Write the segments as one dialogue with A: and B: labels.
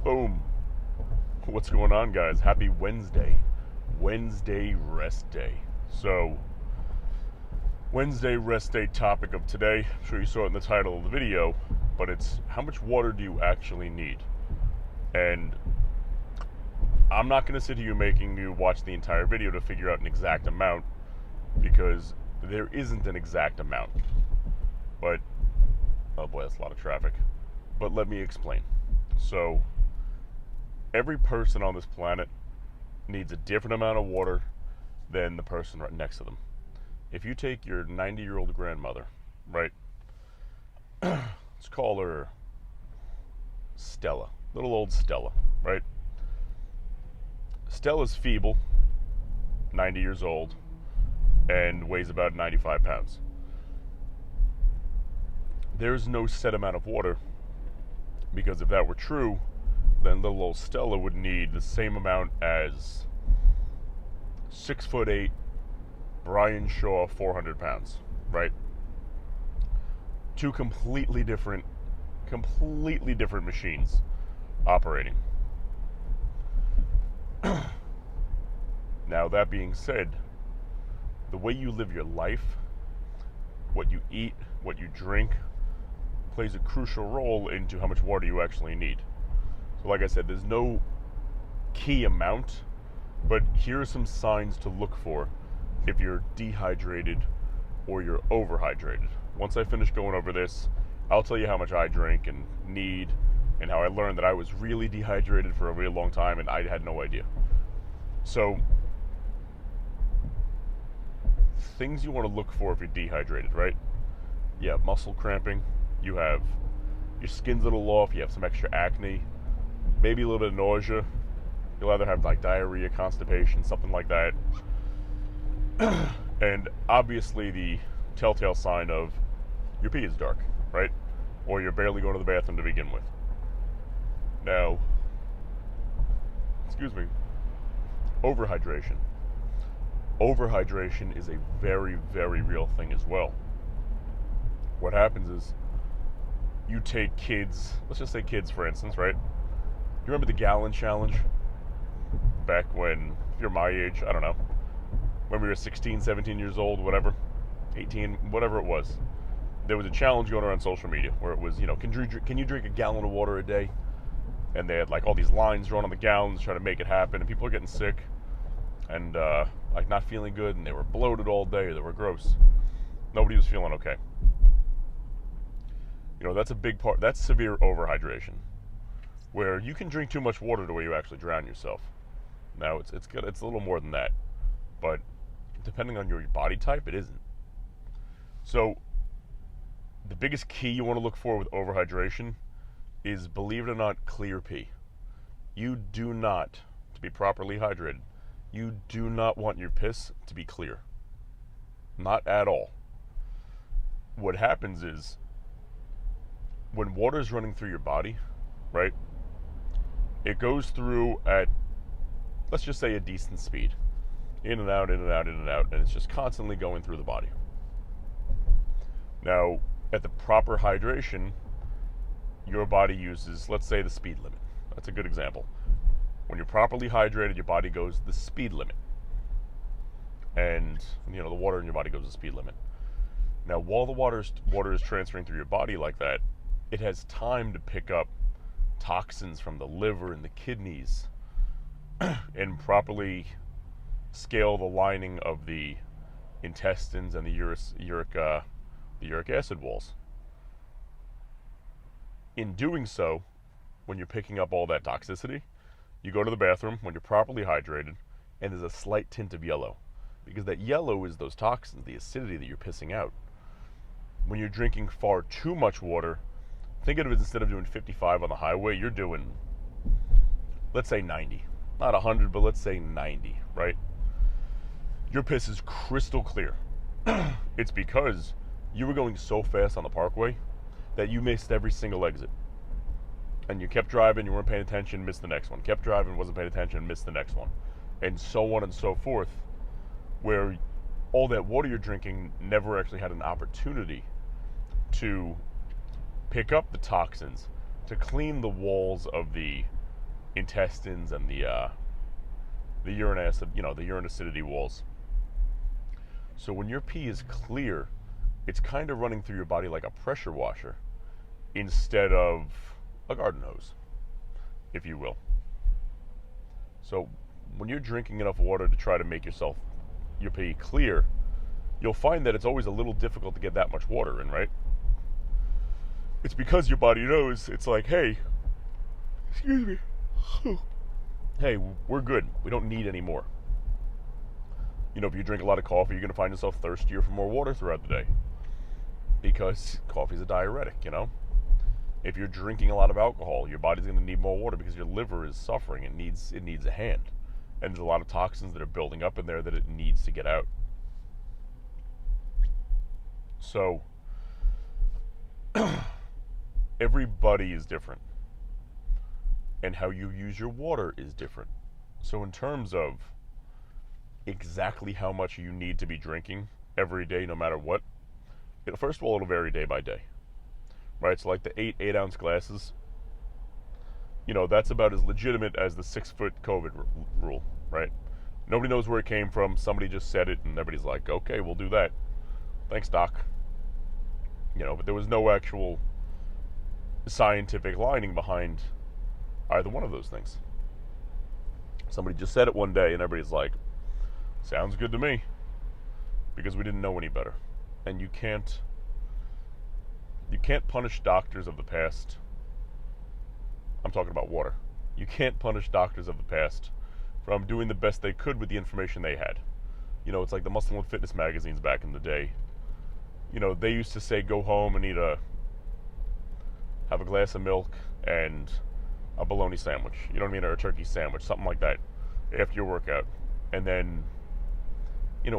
A: Boom. What's going on, guys? Happy Wednesday. Wednesday rest day. So, Wednesday rest day topic of today. I'm sure you saw it in the title of the video, but it's how much water do you actually need? And I'm not going to sit here making you watch the entire video to figure out an exact amount, because there isn't an exact amount. But, oh boy, that's a lot of traffic. But let me explain. So, every person on this planet needs a different amount of water than the person right next to them. If you take your 90-year-old grandmother, right? Let's call her Stella. Little old Stella, right? Stella's feeble, 90 years old, and weighs about 95 pounds. There's no set amount of water, because if that were true, then little old Stella would need the same amount as 6'8" Brian Shaw, 400 pounds, right? Two completely different machines operating. Now, that being said, the way you live your life, what you eat, what you drink, plays a crucial role into how much water you actually need. So like I said, there's no key amount, but here are some signs to look for if you're dehydrated or you're overhydrated. Once I finish going over this, I'll tell you how much I drink and need, and how I learned that I was really dehydrated for a really long time and I had no idea. So, things you want to look for if you're dehydrated, right? You have muscle cramping, you have your skin's a little off, you have some extra acne, maybe a little bit of nausea. You'll either have like diarrhea, constipation, something like that. And obviously the telltale sign of your pee is dark, right? Or you're barely going to the bathroom to begin with. Now, excuse me, overhydration. Overhydration is a very, very real thing as well. What happens is you take kids, let's just say kids for instance, right? You remember the gallon challenge? Back when, if you're my age, I don't know, when we were 16, 17 years old, whatever, 18, whatever it was. There was a challenge going around social media where it was, can you drink a gallon of water a day? And they had like all these lines drawn on the gallons trying to make it happen, and people were getting sick and like not feeling good, and they were bloated all day, they were gross. Nobody was feeling okay. That's a big part, that's severe overhydration, where you can drink too much water to where you actually drown yourself. Now, it's good. It's a little more than that, but depending on your body type, it isn't. So, the biggest key you want to look for with overhydration is, believe it or not, clear pee. You do not, to be properly hydrated, you do not want your piss to be clear. Not at all. What happens is, when water is running through your body, right, it goes through at, let's just say, a decent speed. In and out, in and out, in and out, and it's just constantly going through the body. Now, at the proper hydration, your body uses, let's say, the speed limit. That's a good example. When you're properly hydrated, your body goes the speed limit. And, the water in your body goes the speed limit. Now, while the water is transferring through your body like that, it has time to pick up toxins from the liver and the kidneys and properly scale the lining of the intestines and the uric acid walls. In doing so, when you're picking up all that toxicity, you go to the bathroom when you're properly hydrated, and there's a slight tint of yellow, because that yellow is those toxins, the acidity that you're pissing out. When you're drinking far too much water, think of it as, instead of doing 55 on the highway, you're doing, let's say 90. Not 100, but let's say 90, right? Your piss is crystal clear. It's because you were going so fast on the parkway that you missed every single exit. And you kept driving, you weren't paying attention, missed the next one. Kept driving, wasn't paying attention, missed the next one. And so on and so forth, where all that water you're drinking never actually had an opportunity to pick up the toxins, to clean the walls of the intestines and the urine acid, the urine acidity walls. So when your pee is clear, it's kind of running through your body like a pressure washer instead of a garden hose, if you will. So when you're drinking enough water to try to make your pee clear, you'll find that it's always a little difficult to get that much water in, right? It's because your body knows, it's like, hey, excuse me, hey, we're good. We don't need any more. If you drink a lot of coffee, you're going to find yourself thirstier for more water throughout the day because coffee is a diuretic, If you're drinking a lot of alcohol, your body's going to need more water because your liver is suffering. It needs a hand. And there's a lot of toxins that are building up in there that it needs to get out. So, everybody is different. And how you use your water is different. So in terms of exactly how much you need to be drinking every day, no matter what, first of all, it'll vary day by day. Right? So like the 8-ounce glasses, that's about as legitimate as the 6-foot COVID rule, right? Nobody knows where it came from. Somebody just said it, and everybody's like, okay, we'll do that. Thanks, Doc. But there was no actual scientific lining behind either one of those things. Somebody just said it one day, and everybody's like, sounds good to me, because we didn't know any better. And you can't punish doctors of the past. I'm talking about water. You can't punish doctors of the past from doing the best they could with the information they had. It's like the Muscle and Fitness magazines back in the day. They used to say, go home and have a glass of milk and a bologna sandwich, or a turkey sandwich, something like that, after your workout. And then,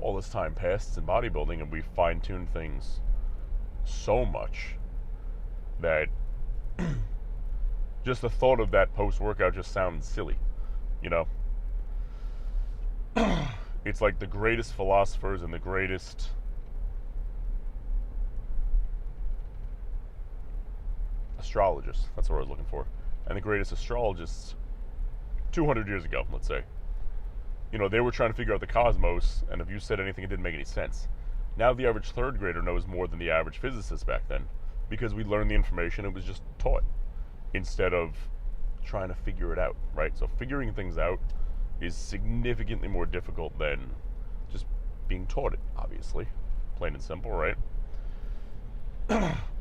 A: all this time passes in bodybuilding, and we fine-tune things so much that just the thought of that post-workout just sounds silly, It's like the greatest philosophers and the greatest astrologists, that's what I was looking for, and the greatest astrologists 200 years ago, let's say, they were trying to figure out the cosmos, and if you said anything, it didn't make any sense. Now the average third grader knows more than the average physicist back then, because we learned the information, it was just taught, instead of trying to figure it out, right? So figuring things out is significantly more difficult than just being taught it, obviously. Plain and simple, right?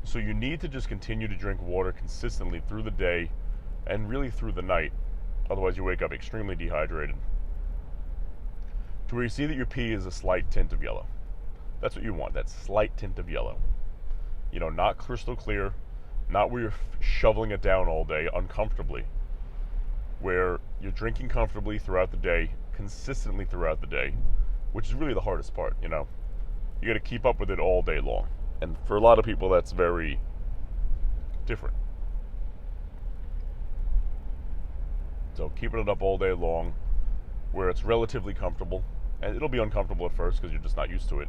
A: So you need to just continue to drink water consistently through the day and really through the night. Otherwise you wake up extremely dehydrated, to where you see that your pee is a slight tint of yellow. That's what you want, that slight tint of yellow. Not crystal clear, not where you're shoveling it down all day uncomfortably, where you're drinking comfortably throughout the day, consistently throughout the day, which is really the hardest part, You got to keep up with it all day long. And for a lot of people, that's very different. So keeping it up all day long, where it's relatively comfortable, and it'll be uncomfortable at first because you're just not used to it,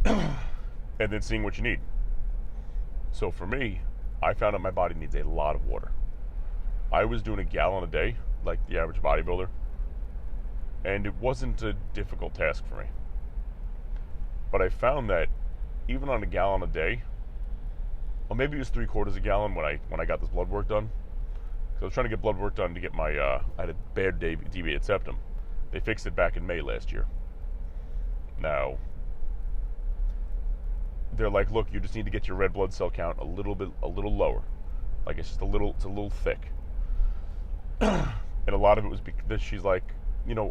A: and then seeing what you need. So for me, I found out my body needs a lot of water. I was doing a gallon a day, like the average bodybuilder, and it wasn't a difficult task for me. But I found that even on a gallon a day, or maybe it was 3/4 a gallon when I got this blood work done. So I was trying to get blood work done to get my, I had a bad deviated septum. They fixed it back in May last year. Now, they're like, look, you just need to get your red blood cell count a little lower. Like it's a little thick. And a lot of it was because she's like,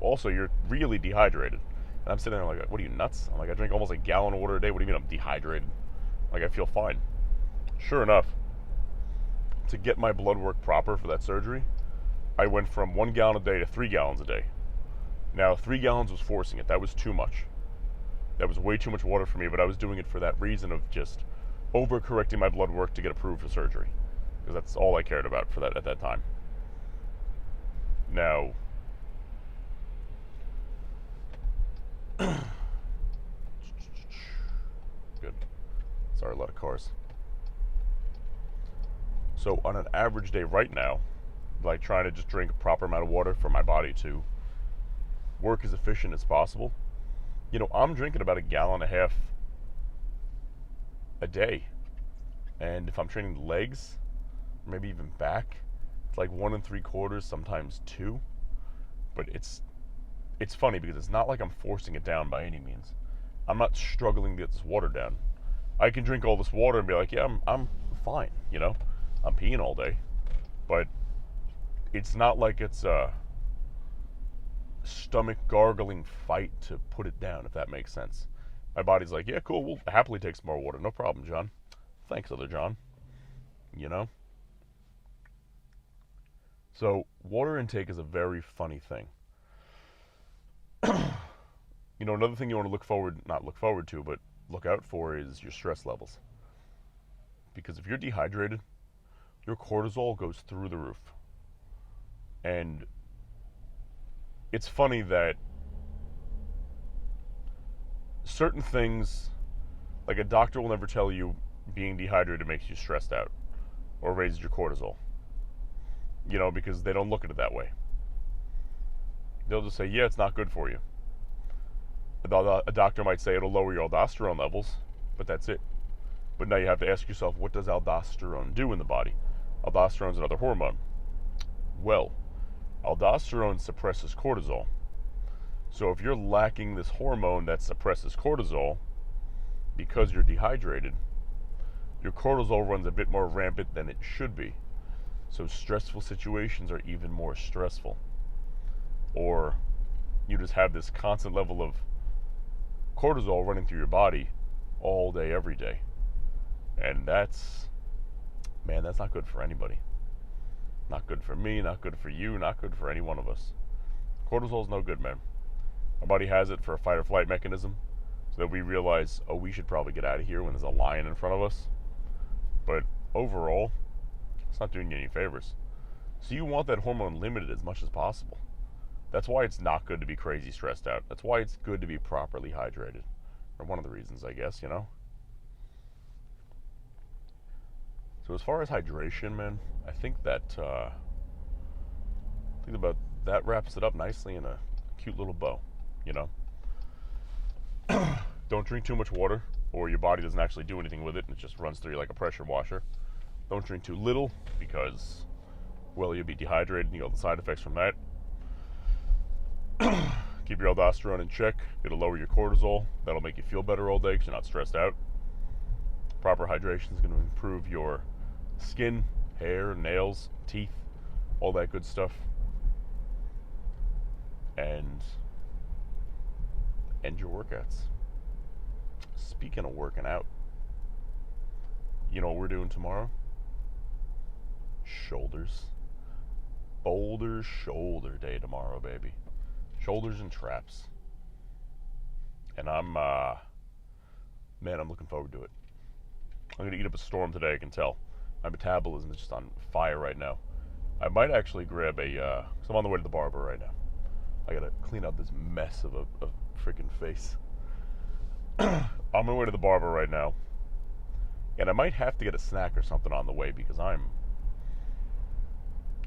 A: also you're really dehydrated. And I'm sitting there like, what are you, nuts? I'm like, I drink almost a gallon of water a day. What do you mean I'm dehydrated? Like, I feel fine. Sure enough, to get my blood work proper for that surgery, I went from 1 gallon a day to 3 gallons a day. Now, 3 gallons was forcing it. That was too much. That was way too much water for me, but I was doing it for that reason of just overcorrecting my blood work to get approved for surgery. Because that's all I cared about for that at that time. Now, good. Sorry, a lot of cars. So on an average day right now, like trying to just drink a proper amount of water for my body to work as efficient as possible. You know, I'm drinking about 1.5 gallons a day. And if I'm training legs, maybe even back, it's like 1 3/4, sometimes 2. But it's funny because it's not like I'm forcing it down by any means. I'm not struggling to get this water down. I can drink all this water and be like, yeah, I'm fine, you know? I'm peeing all day. But it's not like it's a stomach gargling fight to put it down, if that makes sense. My body's like, yeah, cool, we'll happily take some more water. No problem, John. Thanks, other John. You know? So, water intake is a very funny thing. You know, another thing you want to not look forward to, but look out for is your stress levels. Because if you're dehydrated, your cortisol goes through the roof. And it's funny that certain things, like a doctor will never tell you being dehydrated makes you stressed out or raises your cortisol. You know, because they don't look at it that way. They'll just say, yeah, it's not good for you. A doctor might say it'll lower your aldosterone levels, but that's it. But now you have to ask yourself, what does aldosterone do in the body? Aldosterone is another hormone. Well, aldosterone suppresses cortisol. So if you're lacking this hormone that suppresses cortisol because you're dehydrated, your cortisol runs a bit more rampant than it should be. So stressful situations are even more stressful. Or you just have this constant level of cortisol running through your body all day, every day. And that's not good for anybody. Not good for me, not good for you, not good for any one of us. Cortisol's no good, man. Our body has it for a fight or flight mechanism, so that we realize, oh, we should probably get out of here when there's a lion in front of us. But overall, it's not doing you any favors. So you want that hormone limited as much as possible. That's why it's not good to be crazy stressed out. That's why it's good to be properly hydrated. Or one of the reasons, I guess, you know? So as far as hydration, man, I think that wraps it up nicely in a cute little bow, you know? Don't drink too much water, or your body doesn't actually do anything with it, and it just runs through you like a pressure washer. Don't drink too little, because, well, you'll be dehydrated and you'll have the side effects from that. Keep your aldosterone in check. It'll lower your cortisol. That'll make you feel better all day because you're not stressed out. Proper hydration is going to improve your skin, hair, nails, teeth, all that good stuff. And end your workouts. Speaking of working out, you know what we're doing tomorrow? Shoulders. Boulder shoulder day tomorrow, baby. Shoulders and traps. And I'm looking forward to it. I'm going to eat up a storm today, I can tell. My metabolism is just on fire right now. I might actually grab because I'm on the way to the barber right now. I got to clean up this mess of a freaking face. I'm on my way to the barber right now. And I might have to get a snack or something on the way because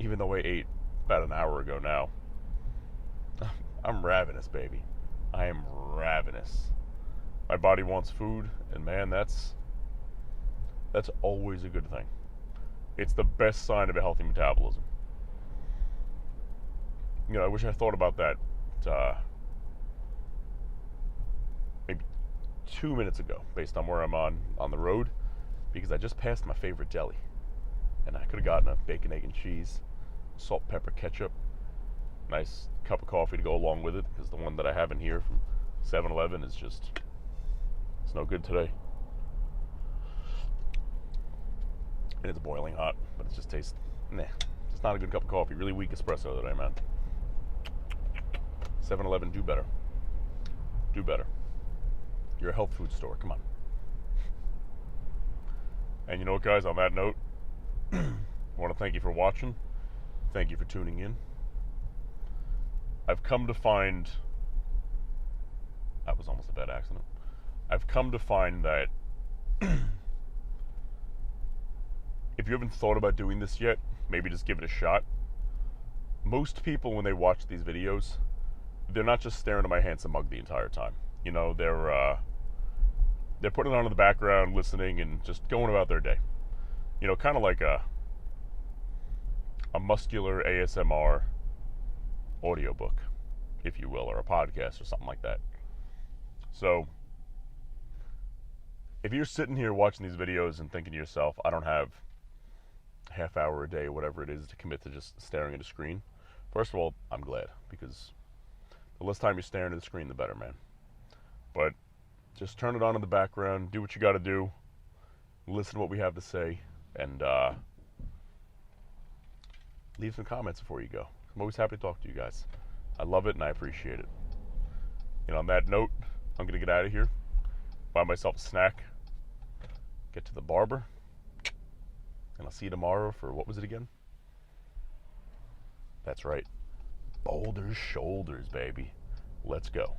A: even though I ate about an hour ago now, I'm ravenous, baby. I am ravenous. My body wants food, and man, that's always a good thing. It's the best sign of a healthy metabolism. You know, I wish I thought about that maybe 2 minutes ago, based on where I'm on the road, because I just passed my favorite deli, and I could have gotten a bacon, egg, and cheese, salt, pepper, ketchup, nice cup of coffee to go along with it, because the one that I have in here from 7-Eleven is just, it's no good today. And it's boiling hot, but it just tastes, it's not a good cup of coffee. Really weak espresso today, man. 7-Eleven, do better. Do better. You're a health food store, come on. And you know what, guys, on that note, I want to thank you for watching. Thank you for tuning in. I've come to find, that was almost a bad accident. I've come to find that if you haven't thought about doing this yet, maybe just give it a shot. most people, when they watch these videos, they're not just staring at my handsome mug the entire time. You know, they're putting it on in the background, listening, and just going about their day. You know, kind of like a muscular ASMR audiobook, if you will, or a podcast or something like that. So, if you're sitting here watching these videos and thinking to yourself, I don't have a half hour a day, whatever it is, to commit to just staring at a screen, first of all, I'm glad, because the less time you're staring at the screen, the better, man. But just turn it on in the background, do what you got to do, listen to what we have to say, and leave some comments before you go. I'm always happy to talk to you guys. I love it and I appreciate it. You know, on that note, I'm going to get out of here, buy myself a snack, get to the barber, and I'll see you tomorrow for, what was it again? That's right. Boulder Shoulders, baby. Let's go.